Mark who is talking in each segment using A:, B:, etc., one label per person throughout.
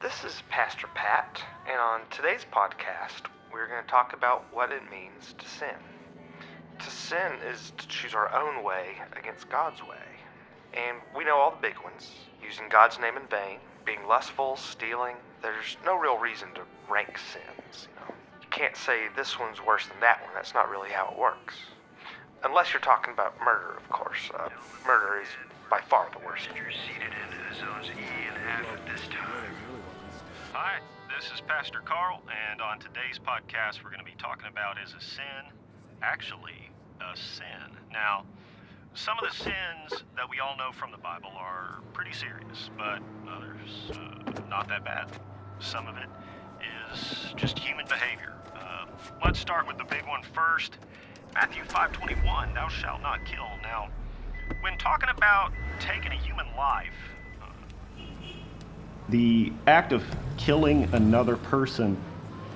A: This is Pastor Pat, and on today's podcast, we're going to talk about what it means to sin. To sin is to choose our own way against God's way. And we know all the big ones: using God's name in vain, being lustful, stealing. There's no real reason to rank sins, You can't say this one's worse than that one. That's not really how it works. Unless you're talking about murder, of course. Murder is by far the worst.
B: You're seated into the zones E and F at this time.
C: Hi, this is Pastor Carl, and on today's podcast we're going to be talking about is a sin actually a sin? Now, some of the sins that we all know from the Bible are pretty serious, but others not that bad. Some of it is just human behavior. Let's start with the big one first. Matthew 5:21, thou shalt not kill. Now, when talking about taking a human life,
D: the act of killing another person,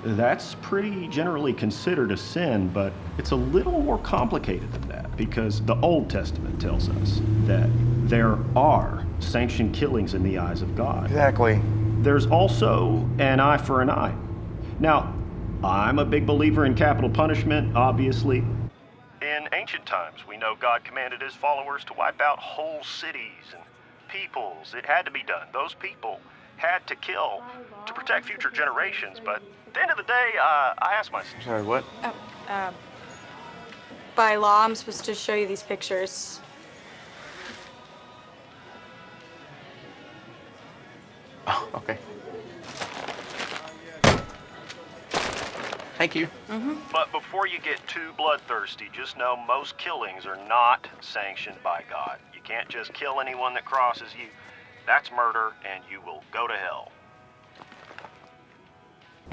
D: that's pretty generally considered a sin, but it's a little more complicated than that because the Old Testament tells us that there are sanctioned killings in the eyes of God.
A: Exactly.
D: There's also an eye for an eye. Now, I'm a big believer in capital punishment, obviously.
C: in ancient times, we know God commanded his followers to wipe out whole cities and peoples. It had to be done. Those people had to kill to protect future generations. But at the end of the day, I asked myself...
A: Sorry, what?
E: By law, I'm supposed to show you these pictures.
A: Oh, okay. Thank you.
C: But before you get too bloodthirsty, just know most killings are not sanctioned by God. You can't just kill anyone that crosses you. That's murder, and you will go to hell.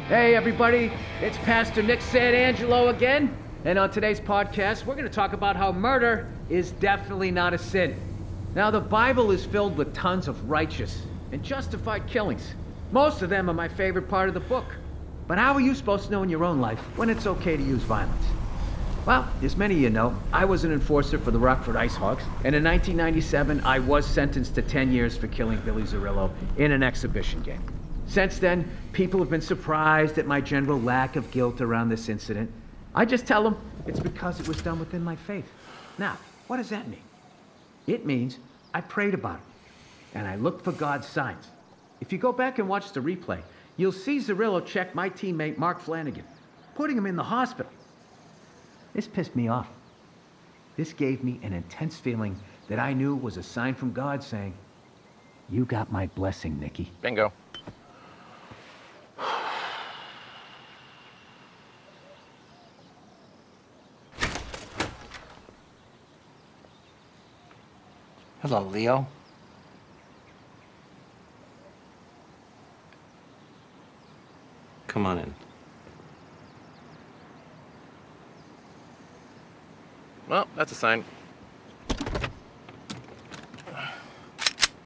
F: Hey everybody, it's Pastor Nick Santangelo again, and on today's podcast we're going to talk about how murder is definitely not a sin. Now, the Bible is filled with tons of righteous and justified killings. Most of them are my favorite part of the book. But how are you supposed to know in your own life when it's okay to use violence? Well, as many of you know, I was an enforcer for the Rockford Ice Hogs, and in 1997 I was sentenced to 10 years for killing Billy Zerillo in an exhibition game. Since then, people have been surprised at my general lack of guilt around this incident. I just tell them it's because it was done within my faith. Now, what does that mean? It means I prayed about it, and I looked for God's signs. If you go back and watch the replay, you'll see Zerillo check my teammate Mark Flanagan, putting him in the hospital. This pissed me off. This gave me an intense feeling that I knew was a sign from God saying, "You got my blessing, Nicky."
A: Bingo. Hello, Leo.
G: Come on in.
H: Well, that's a sign.